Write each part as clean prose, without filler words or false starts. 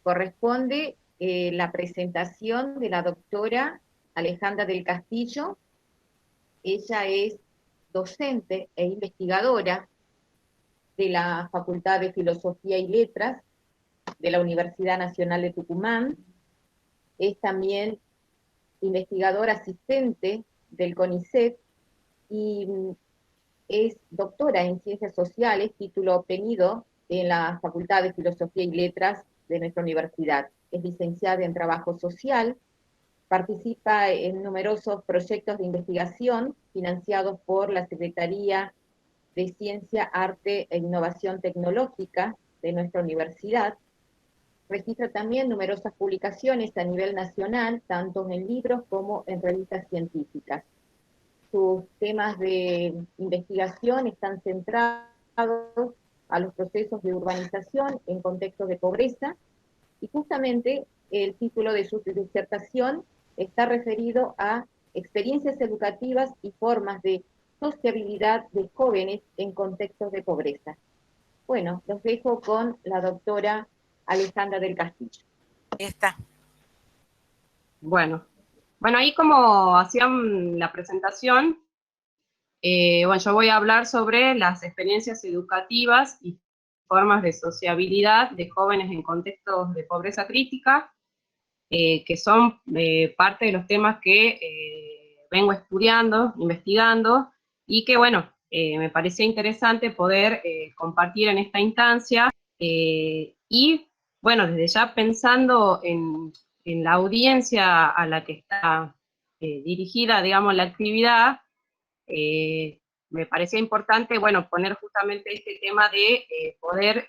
corresponde la presentación de la doctora Alejandra del Castillo. Ella es docente e investigadora de la Facultad de Filosofía y Letras de la Universidad Nacional de Tucumán. Es también investigadora asistente del CONICET y es doctora en Ciencias Sociales, título obtenido en la Facultad de Filosofía y Letras de nuestra universidad. Es licenciada en Trabajo Social, participa en numerosos proyectos de investigación financiados por la Secretaría de Ciencia, Arte e Innovación Tecnológica de nuestra universidad. Registra también numerosas publicaciones a nivel nacional, tanto en libros como en revistas científicas. Sus temas de investigación están centrados a los procesos de urbanización en contextos de pobreza, y justamente el título de su disertación está referido a experiencias educativas y formas de sociabilidad de jóvenes en contextos de pobreza. Bueno, los dejo con la doctora Alejandra del Castillo. Ahí está. Bueno, ahí como hacían la presentación, bueno, yo voy a hablar sobre las experiencias educativas y formas de sociabilidad de jóvenes en contextos de pobreza crítica, que son parte de los temas que vengo estudiando, investigando, y que, bueno, me parecía interesante poder compartir en esta instancia, y, bueno, desde ya pensando en la audiencia a la que está dirigida, digamos, la actividad, me parecía importante, bueno, poner justamente este tema de poder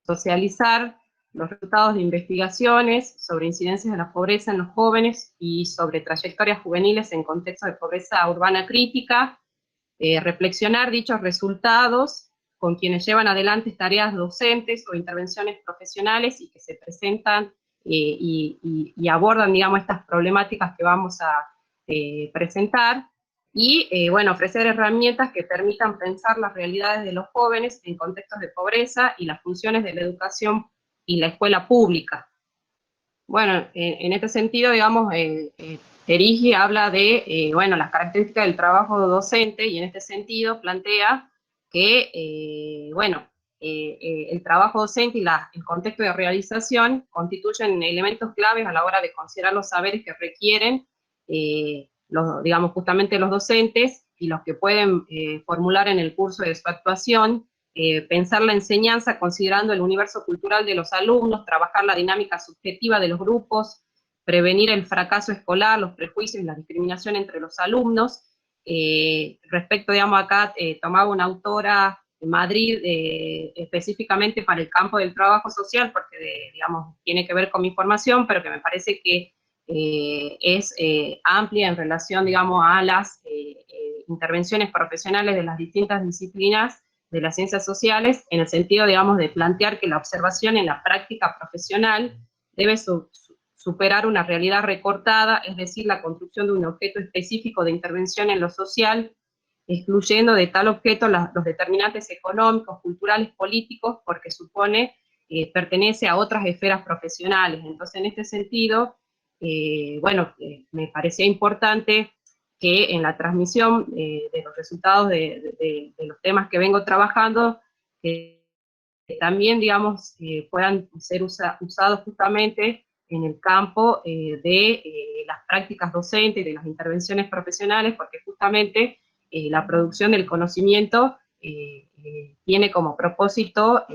socializar los resultados de investigaciones sobre incidencias de la pobreza en los jóvenes y sobre trayectorias juveniles en contextos de pobreza urbana crítica, reflexionar dichos resultados con quienes llevan adelante tareas docentes o intervenciones profesionales y que se presentan y abordan, digamos, estas problemáticas que vamos a presentar, y, bueno, ofrecer herramientas que permitan pensar las realidades de los jóvenes en contextos de pobreza y las funciones de la educación y la escuela pública. Bueno, en este sentido, digamos, Terigi habla de, bueno, las características del trabajo docente, y en este sentido plantea que, bueno, el trabajo docente y el contexto de realización constituyen elementos claves a la hora de considerar los saberes que requieren, digamos, justamente los docentes, y los que pueden formular en el curso de su actuación, pensar la enseñanza considerando el universo cultural de los alumnos, trabajar la dinámica subjetiva de los grupos, prevenir el fracaso escolar, los prejuicios y la discriminación entre los alumnos. Respecto, digamos, acá tomaba una autora de Madrid específicamente para el campo del trabajo social, porque, digamos, tiene que ver con mi formación, pero que me parece que es amplia en relación, digamos, a las intervenciones profesionales de las distintas disciplinas de las ciencias sociales, en el sentido, digamos, de plantear que la observación en la práctica profesional debe superar una realidad recortada, es decir, la construcción de un objeto específico de intervención en lo social, excluyendo de tal objeto los determinantes económicos, culturales, políticos, porque supone, pertenece a otras esferas profesionales. Entonces, en este sentido, bueno, me parecía importante que en la transmisión de los resultados de los temas que vengo trabajando, que también, digamos, puedan ser usados justamente en el campo de las prácticas docentes, de las intervenciones profesionales, porque justamente la producción del conocimiento tiene como propósito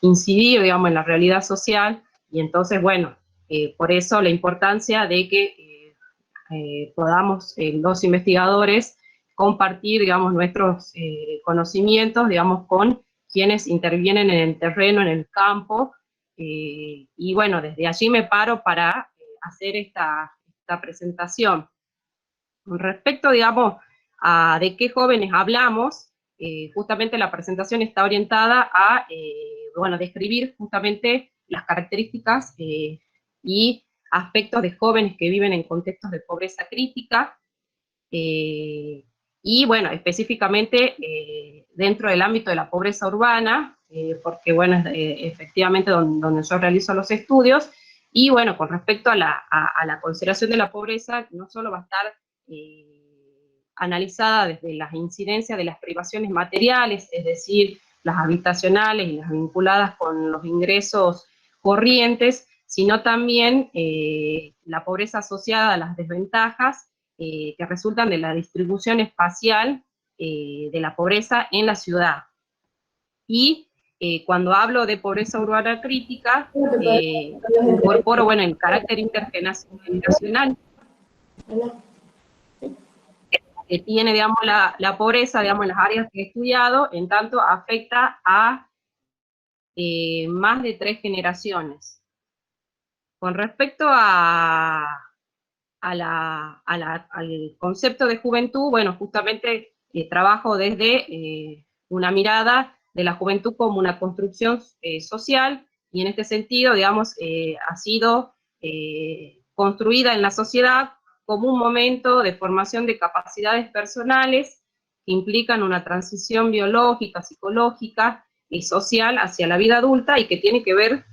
incidir, digamos, en la realidad social, y entonces, bueno, por eso la importancia de que podamos los investigadores compartir, digamos, nuestros conocimientos, digamos, con quienes intervienen en el terreno, en el campo, y bueno, desde allí me paro para hacer esta presentación. Con respecto, digamos, a de qué jóvenes hablamos, justamente la presentación está orientada a, bueno, describir justamente las características y aspectos de jóvenes que viven en contextos de pobreza crítica, y y bueno, específicamente dentro del ámbito de la pobreza urbana, porque bueno, es efectivamente donde yo realizo los estudios, y bueno, con respecto a la consideración de la pobreza, no solo va a estar analizada desde las incidencias de las privaciones materiales, es decir, las habitacionales y las vinculadas con los ingresos corrientes, sino también la pobreza asociada a las desventajas que resultan de la distribución espacial de la pobreza en la ciudad. Y cuando hablo de pobreza urbana crítica, incorporo, bueno, el carácter intergeneracional que tiene, digamos, la pobreza, digamos, en las áreas que he estudiado, en tanto afecta a más de 3 generaciones. Con respecto al concepto de juventud, bueno, justamente trabajo desde una mirada de la juventud como una construcción social, y en este sentido, digamos, ha sido construida en la sociedad como un momento de formación de capacidades personales que implican una transición biológica, psicológica y social hacia la vida adulta, y que tiene que ver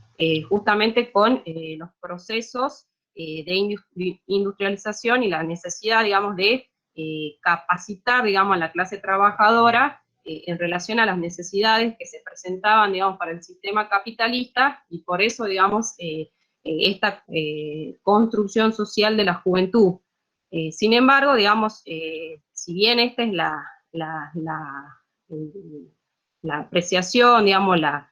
justamente con los procesos de industrialización y la necesidad, digamos, de capacitar, digamos, a la clase trabajadora en relación a las necesidades que se presentaban, digamos, para el sistema capitalista, y por eso, digamos, esta construcción social de la juventud. Sin embargo, digamos, si bien esta es la apreciación, digamos, la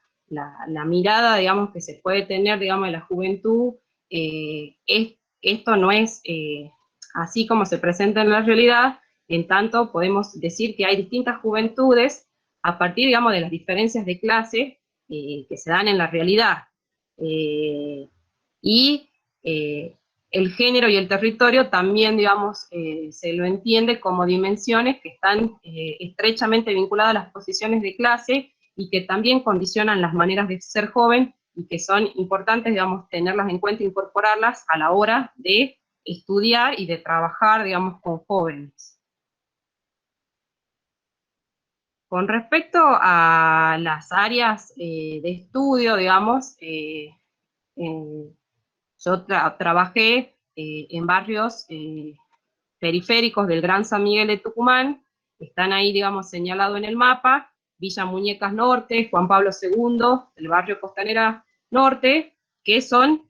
mirada, digamos, que se puede tener, digamos, de la juventud, esto no es así como se presenta en la realidad. En tanto, podemos decir que hay distintas juventudes a partir, digamos, de las diferencias de clase que se dan en la realidad. Y el género y el territorio también, digamos, se lo entiende como dimensiones que están estrechamente vinculadas a las posiciones de clase y que también condicionan las maneras de ser joven, y que son importantes, digamos, tenerlas en cuenta e incorporarlas a la hora de estudiar y de trabajar, digamos, con jóvenes. Con respecto a las áreas de estudio, digamos, yo trabajé en barrios periféricos del Gran San Miguel de Tucumán, están ahí, digamos, señalados en el mapa: Villa Muñecas Norte, Juan Pablo II, el barrio Costanera Norte, que son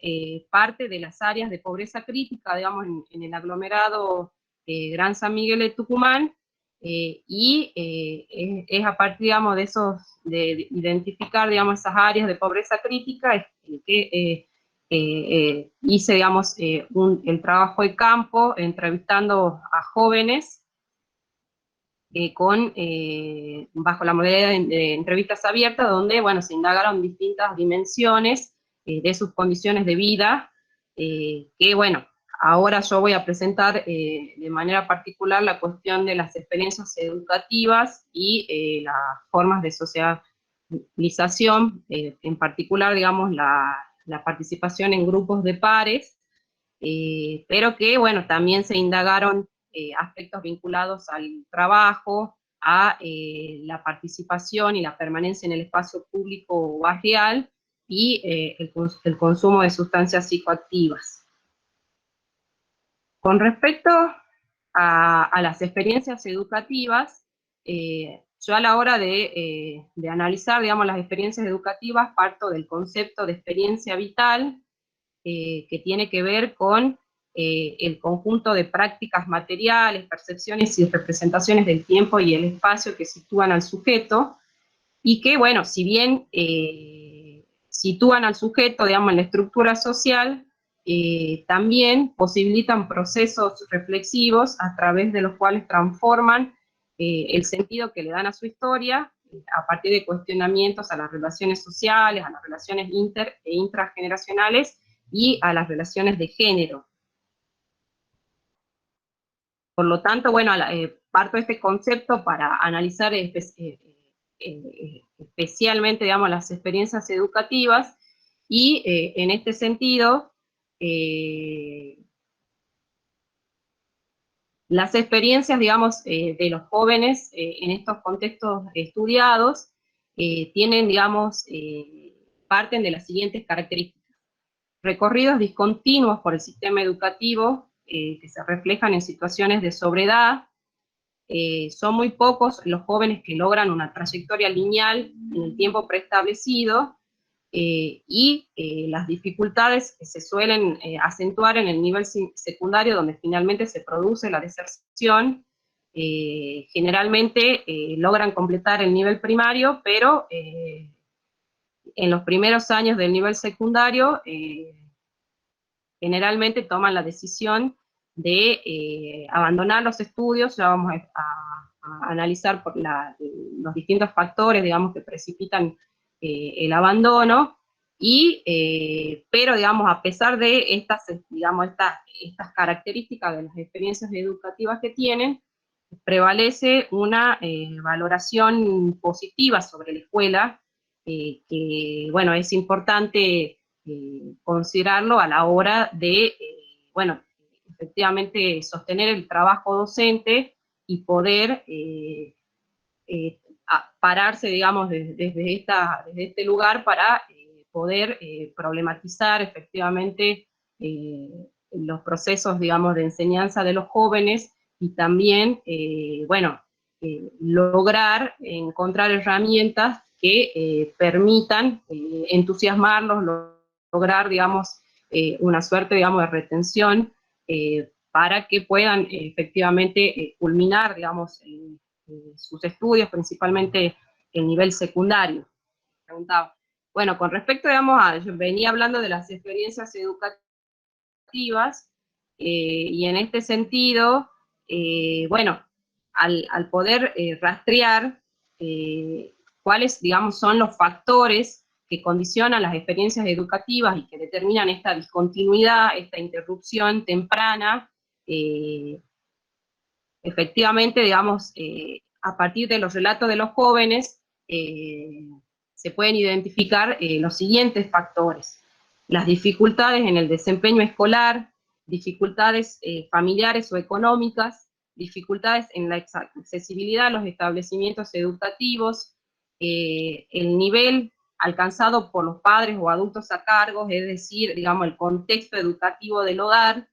parte de las áreas de pobreza crítica, digamos, en el aglomerado Gran San Miguel de Tucumán, es a partir, digamos, de esos, de identificar, digamos, esas áreas de pobreza crítica, que hice, digamos, el trabajo de campo, entrevistando a jóvenes bajo la modalidad de entrevistas abiertas, donde, bueno, se indagaron distintas dimensiones de sus condiciones de vida, que, bueno, ahora yo voy a presentar de manera particular la cuestión de las experiencias educativas y las formas de socialización, en particular, digamos, la participación en grupos de pares, pero que, bueno, también se indagaron aspectos vinculados al trabajo, a la participación y la permanencia en el espacio público barrial, y el consumo de sustancias psicoactivas. Con respecto a las experiencias educativas, yo a la hora de analizar, digamos, las experiencias educativas, parto del concepto de experiencia vital, que tiene que ver con el conjunto de prácticas materiales, percepciones y representaciones del tiempo y el espacio que sitúan al sujeto, y que, bueno, si bien sitúan al sujeto, digamos, en la estructura social, también posibilitan procesos reflexivos a través de los cuales transforman el sentido que le dan a su historia, a partir de cuestionamientos a las relaciones sociales, a las relaciones inter e intrageneracionales y a las relaciones de género. Por lo tanto, bueno, parto de este concepto para analizar especialmente, digamos, las experiencias educativas, y en este sentido, Las experiencias, digamos, de los jóvenes en estos contextos estudiados tienen, digamos, parten de las siguientes características. Recorridos discontinuos por el sistema educativo que se reflejan en situaciones de sobriedad. Son muy pocos los jóvenes que logran una trayectoria lineal en el tiempo preestablecido, y las dificultades que se suelen acentuar en el nivel secundario, donde finalmente se produce la deserción. Generalmente logran completar el nivel primario, pero en los primeros años del nivel secundario generalmente toman la decisión de abandonar los estudios. Ya vamos a analizar por los distintos factores, digamos, que precipitan el abandono, pero, digamos, a pesar de estas, digamos, estas características de las experiencias educativas que tienen, prevalece una valoración positiva sobre la escuela, que, bueno, es importante considerarlo a la hora de, bueno, efectivamente sostener el trabajo docente y poder pararse, digamos, desde este lugar para poder problematizar efectivamente los procesos, digamos, de enseñanza de los jóvenes, y también, bueno, lograr encontrar herramientas que permitan entusiasmarlos, lograr, digamos, una suerte, digamos, de retención, para que puedan efectivamente culminar, digamos, sus estudios, principalmente el nivel secundario. Preguntaba. Bueno, con respecto, digamos, yo venía hablando de las experiencias educativas, y en este sentido, bueno, al poder rastrear cuáles, digamos, son los factores que condicionan las experiencias educativas y que determinan esta discontinuidad, esta interrupción temprana, efectivamente, digamos, a partir de los relatos de los jóvenes, se pueden identificar los siguientes factores: las dificultades en el desempeño escolar, dificultades familiares o económicas, dificultades en la accesibilidad a los establecimientos educativos, el nivel alcanzado por los padres o adultos a cargo, es decir, digamos, el contexto educativo del hogar,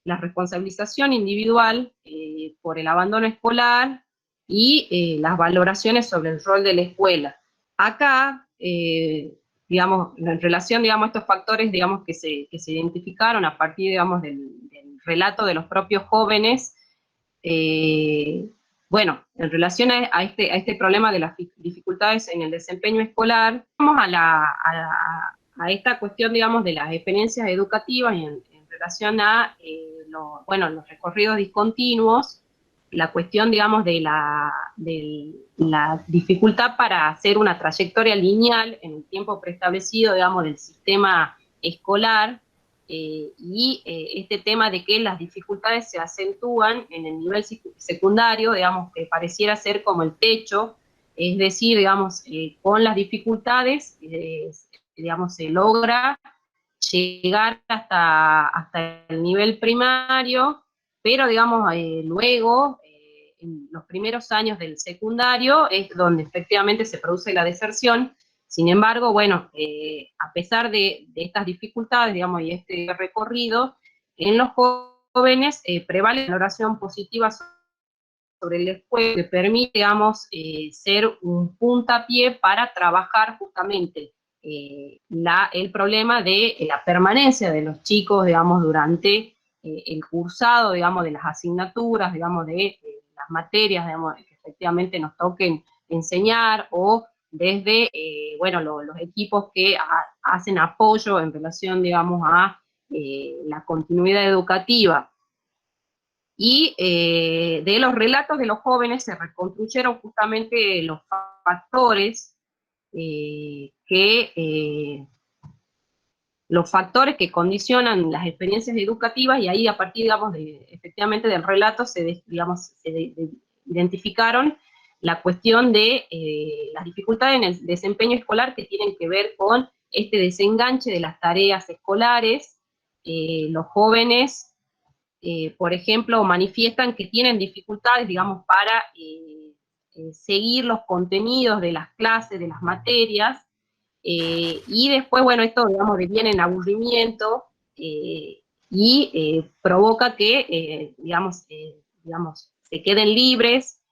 la responsabilización individual por el abandono escolar, y las valoraciones sobre el rol de la escuela. Acá, digamos, en relación, digamos, a estos factores, digamos, que se identificaron a partir, digamos, del relato de los propios jóvenes, bueno, en relación a este problema de las dificultades en el desempeño escolar, vamos a esta cuestión, digamos, de las experiencias educativas y en relación a bueno, los recorridos discontinuos, la cuestión, digamos, de la dificultad para hacer una trayectoria lineal en el tiempo preestablecido, digamos, del sistema escolar, y este tema de que las dificultades se acentúan en el nivel secundario, digamos, que pareciera ser como el techo, es decir, digamos, con las dificultades, digamos, se logra llegar hasta el nivel primario, pero, digamos, luego, en los primeros años del secundario, es donde efectivamente se produce la deserción. Sin embargo, bueno, a pesar de estas dificultades, digamos, y este recorrido, en los jóvenes prevale la valoración positiva sobre la escuela, que permite, digamos, ser un puntapié para trabajar justamente el problema de la permanencia de los chicos, digamos, durante el cursado, digamos, de las asignaturas, digamos, de las materias, digamos, que efectivamente nos toquen enseñar, o desde, bueno, los equipos que hacen apoyo en relación, digamos, a la continuidad educativa. Y de los relatos de los jóvenes se reconstruyeron justamente los factores los factores que condicionan las experiencias educativas, y ahí, a partir, digamos, efectivamente del relato, digamos, identificaron la cuestión de las dificultades en el desempeño escolar, que tienen que ver con este desenganche de las tareas escolares. Los jóvenes por ejemplo, manifiestan que tienen dificultades, digamos, para seguir los contenidos de las clases, de las materias, y después, bueno, esto, digamos, deviene en aburrimiento y provoca que, digamos, se queden libres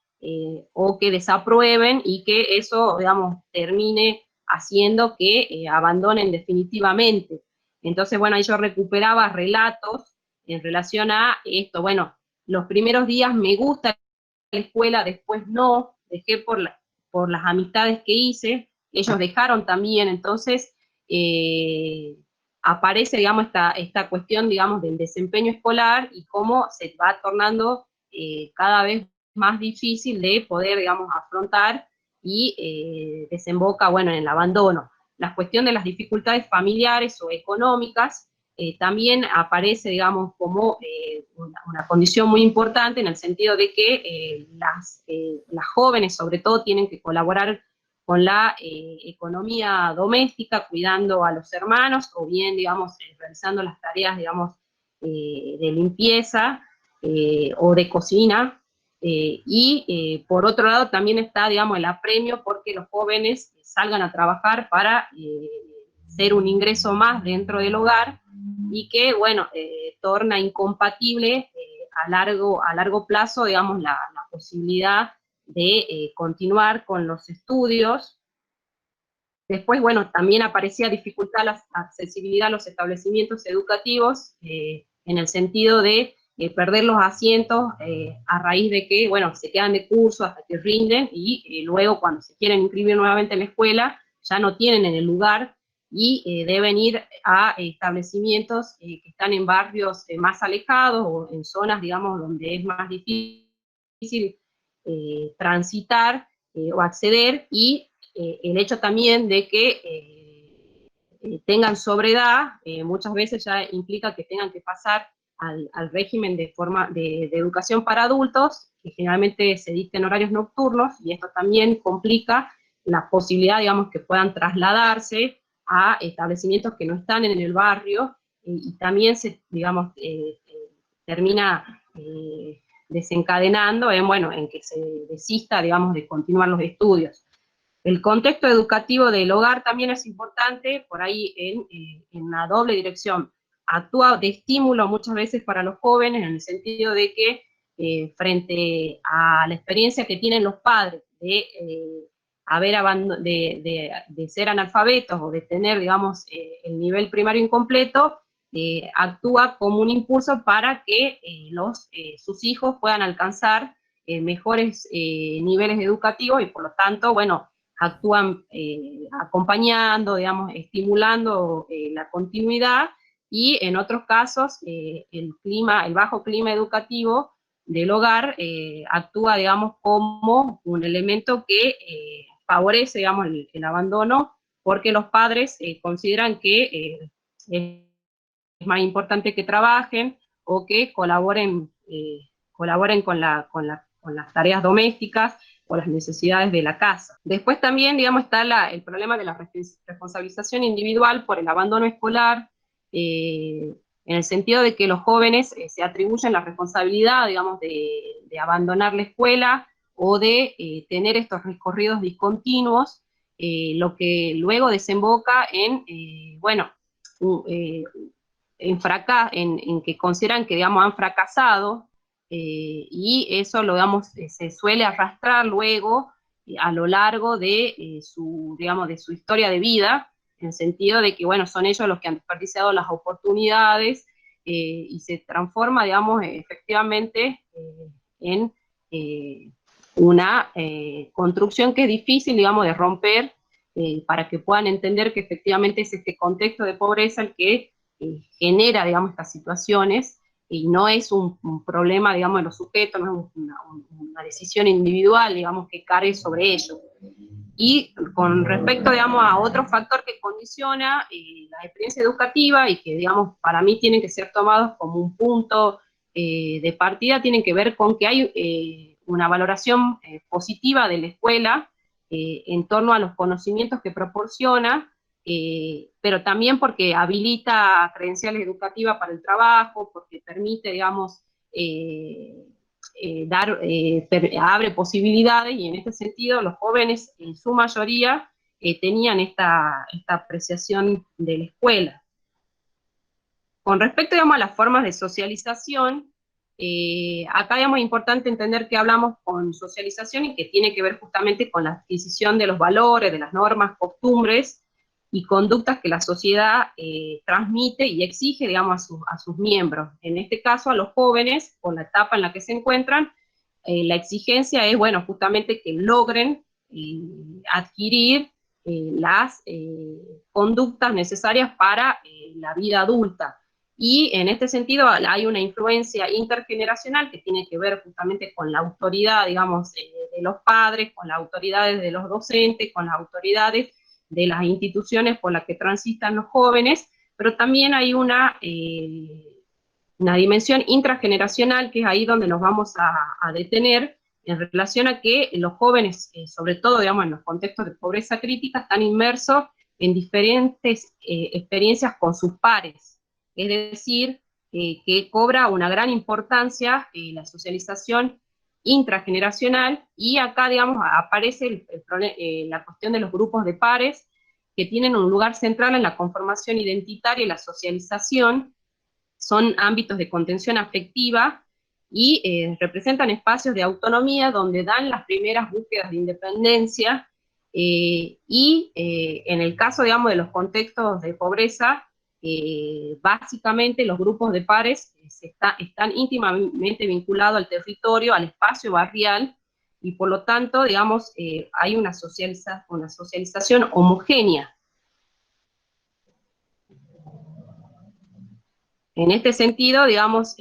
o que desaprueben y que eso, digamos, termine haciendo que abandonen definitivamente. Entonces, bueno, ahí yo recuperaba relatos en relación a esto. Bueno, los primeros días me gusta la escuela, después no, dejé por las amistades que hice, ellos dejaron también, entonces aparece, digamos, esta cuestión, digamos, del desempeño escolar y cómo se va tornando cada vez más difícil de poder, digamos, afrontar y desemboca, bueno, en el abandono. La cuestión de las dificultades familiares o económicas también aparece, digamos, como una condición muy importante en el sentido de que las jóvenes, sobre todo, tienen que colaborar con la economía doméstica, cuidando a los hermanos, o bien, digamos, realizando las tareas, digamos, de limpieza o de cocina, y por otro lado también está, digamos, el apremio porque los jóvenes salgan a trabajar para ser un ingreso más dentro del hogar y que, bueno, torna incompatible a largo plazo, digamos, la posibilidad de continuar con los estudios. Después, bueno, también aparecía dificultad la accesibilidad a los establecimientos educativos, en el sentido de perder los asientos a raíz de que, bueno, se quedan de curso hasta que rinden y luego cuando se quieren inscribir nuevamente en la escuela ya no tienen en el lugar y deben ir a establecimientos que están en barrios más alejados o en zonas, digamos, donde es más difícil transitar o acceder, y el hecho también de que tengan sobredad, muchas veces ya implica que tengan que pasar al régimen de educación para adultos, que generalmente se dicta en horarios nocturnos, y esto también complica la posibilidad, digamos, que puedan trasladarse a establecimientos que no están en el barrio, y también se, digamos, termina desencadenando en, bueno, en que se desista, digamos, de continuar los estudios. El contexto educativo del hogar también es importante, por ahí en una doble dirección. Actúa de estímulo muchas veces para los jóvenes, en el sentido de que frente a la experiencia que tienen los padres de de ser analfabetos o de tener, digamos, el nivel primario incompleto, actúa como un impulso para que sus hijos puedan alcanzar mejores niveles educativos y por lo tanto, bueno, actúan acompañando, digamos, estimulando la continuidad, y en otros casos el bajo clima educativo del hogar actúa, digamos, como un elemento que favorece, digamos, el abandono, porque los padres consideran que es más importante que trabajen o que colaboren con las tareas domésticas o las necesidades de la casa. Después también, digamos, está el problema de la responsabilización individual por el abandono escolar, en el sentido de que los jóvenes se atribuyen la responsabilidad, digamos, de abandonar la escuela o de tener estos recorridos discontinuos, lo que luego desemboca en, bueno, en que consideran que, digamos, han fracasado, y eso lo, digamos, se suele arrastrar luego a lo largo de digamos, de su historia de vida, en el sentido de que, bueno, son ellos los que han desperdiciado las oportunidades, y se transforma, digamos, efectivamente en una construcción que es difícil, digamos, de romper, para que puedan entender que efectivamente es este contexto de pobreza el que genera, digamos, estas situaciones, y no es un problema, digamos, de los sujetos, no es una decisión individual, digamos, que cae sobre ellos. Y con respecto, digamos, a otro factor que condiciona la experiencia educativa y que, digamos, para mí tienen que ser tomados como un punto de partida, tienen que ver con que hay una valoración positiva de la escuela en torno a los conocimientos que proporciona, pero también porque habilita credenciales educativas para el trabajo, porque permite, digamos, abre posibilidades, y en este sentido los jóvenes en su mayoría tenían esta apreciación de la escuela. Con respecto, digamos, a las formas de socialización, acá, digamos, es importante entender que hablamos con socialización y que tiene que ver justamente con la adquisición de los valores, de las normas, costumbres y conductas que la sociedad transmite y exige, digamos, a sus miembros. En este caso, a los jóvenes, por la etapa en la que se encuentran, la exigencia es, bueno, justamente que logren adquirir las conductas necesarias para la vida adulta. Y en este sentido hay una influencia intergeneracional que tiene que ver justamente con la autoridad, digamos, de los padres, con las autoridades de los docentes, con las autoridades de las instituciones por las que transitan los jóvenes, pero también hay una dimensión intrageneracional, que es ahí donde nos vamos a detener, en relación a que los jóvenes, sobre todo, digamos, en los contextos de pobreza crítica, están inmersos en diferentes experiencias con sus pares. Es decir, que cobra una gran importancia la socialización intrageneracional, y acá, digamos, aparece la cuestión de los grupos de pares, que tienen un lugar central en la conformación identitaria y la socialización. Son ámbitos de contención afectiva y representan espacios de autonomía donde dan las primeras búsquedas de independencia, en el caso, digamos, de los contextos de pobreza, básicamente los grupos de pares están íntimamente vinculados al territorio, al espacio barrial, y por lo tanto, digamos, hay una socialización homogénea. En este sentido, digamos,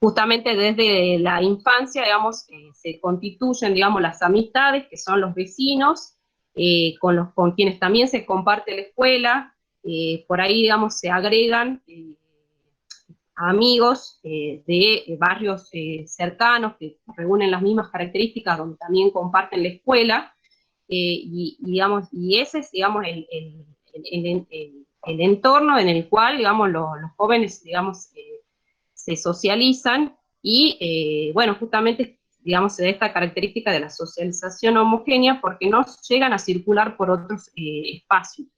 justamente desde la infancia, digamos, se constituyen, digamos, las amistades, que son los vecinos, con quienes también se comparte la escuela. Por ahí, digamos, se agregan amigos de barrios cercanos que reúnen las mismas características, donde también comparten la escuela, digamos, y ese es, digamos, el entorno en el cual, digamos, los jóvenes, digamos, se socializan, y bueno, justamente, digamos, se da esta característica de la socialización homogénea porque no llegan a circular por otros espacios.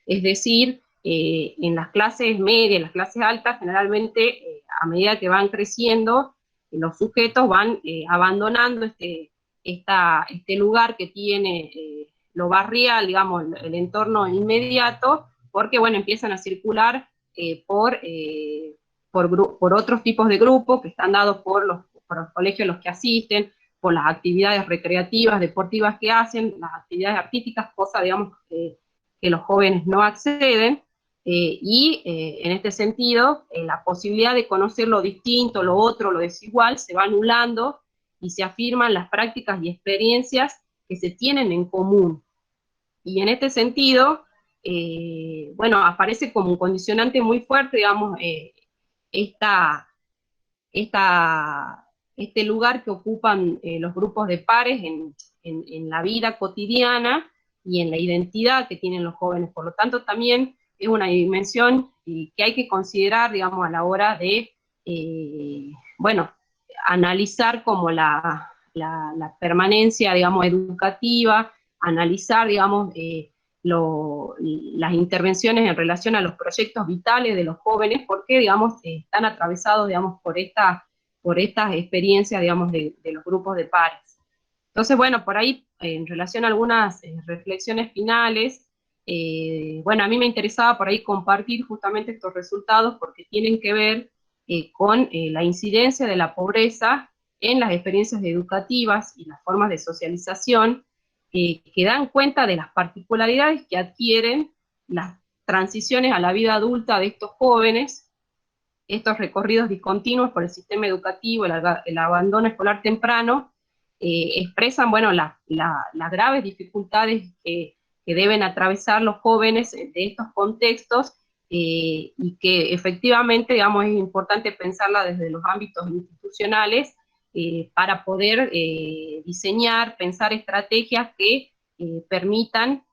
Es decir, en las clases medias, en las clases altas, generalmente, a medida que van creciendo, los sujetos van abandonando este lugar que tiene lo barrial, digamos, el entorno inmediato, porque, bueno, empiezan a circular por otros tipos de grupos que están dados por los colegios a los que asisten, por las actividades recreativas, deportivas que hacen, las actividades artísticas, cosas, digamos, que los jóvenes no acceden, en este sentido, la posibilidad de conocer lo distinto, lo otro, lo desigual, se va anulando, y se afirman las prácticas y experiencias que se tienen en común. Y en este sentido, bueno, aparece como un condicionante muy fuerte, digamos, este lugar que ocupan los grupos de pares en la vida cotidiana y en la identidad que tienen los jóvenes. Por lo tanto, también es una dimensión que hay que considerar, digamos, a la hora de, bueno, analizar como la permanencia, digamos, educativa, analizar, digamos, las intervenciones en relación a los proyectos vitales de los jóvenes, porque, digamos, están atravesados, digamos, por estas experiencias, digamos, de los grupos de pares. Entonces, bueno, por ahí, en relación a algunas reflexiones finales, bueno, a mí me interesaba por ahí compartir justamente estos resultados, porque tienen que ver con la incidencia de la pobreza en las experiencias educativas y las formas de socialización, que dan cuenta de las particularidades que adquieren las transiciones a la vida adulta de estos jóvenes, estos recorridos discontinuos por el sistema educativo, el abandono escolar temprano, expresan, bueno, las graves dificultades que deben atravesar los jóvenes de estos contextos, y que efectivamente, digamos, es importante pensarla desde los ámbitos institucionales, para poder diseñar, pensar estrategias que permitan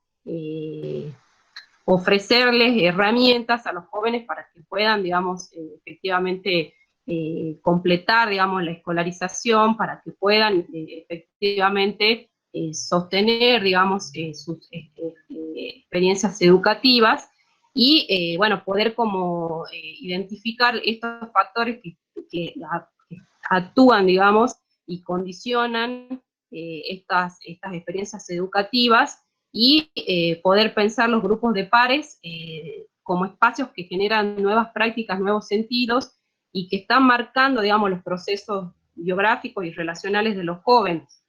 ofrecerles herramientas a los jóvenes para que puedan, digamos, efectivamente completar, digamos, la escolarización para que puedan efectivamente sostener, digamos, sus experiencias educativas y, bueno, poder como identificar estos factores que actúan, digamos, y condicionan estas experiencias educativas y poder pensar los grupos de pares como espacios que generan nuevas prácticas, nuevos sentidos y que están marcando, digamos, los procesos biográficos y relacionales de los jóvenes.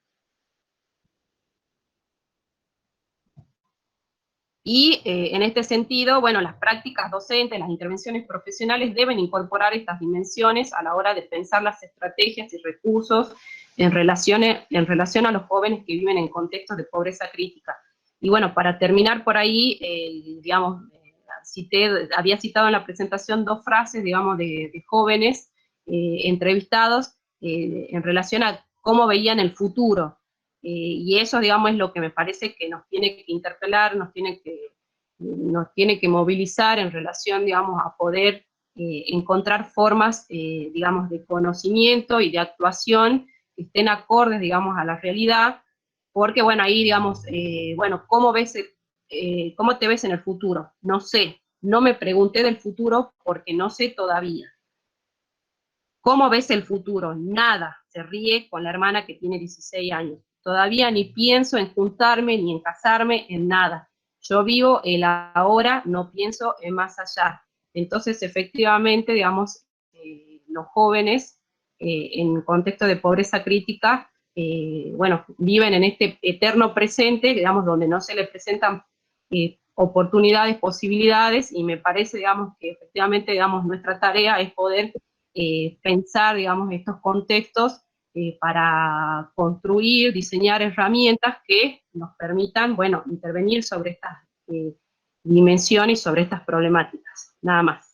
Y en este sentido, bueno, las prácticas docentes, las intervenciones profesionales deben incorporar estas dimensiones a la hora de pensar las estrategias y recursos en relación a los jóvenes que viven en contextos de pobreza crítica. Y bueno, para terminar por ahí, digamos, había citado en la presentación dos frases, digamos, de jóvenes entrevistados en relación a cómo veían el futuro. Y eso, digamos, es lo que me parece que nos tiene que interpelar, nos tiene que movilizar en relación, digamos, a poder encontrar formas, digamos, de conocimiento y de actuación que estén acordes, digamos, a la realidad, porque, bueno, ahí, digamos, bueno, ¿cómo te ves en el futuro? No sé, no me pregunté del futuro porque no sé todavía. ¿Cómo ves el futuro? Nada, se ríe con la hermana que tiene 16 años. Todavía ni pienso en juntarme ni en casarme, en nada. Yo vivo el ahora, no pienso en más allá. Entonces, efectivamente, digamos, los jóvenes en contexto de pobreza crítica, bueno, viven en este eterno presente, digamos, donde no se les presentan oportunidades, posibilidades, y me parece, digamos, que efectivamente, digamos, nuestra tarea es poder pensar, digamos, estos contextos para construir, diseñar herramientas que nos permitan, bueno, intervenir sobre estas dimensiones y sobre estas problemáticas. Nada más.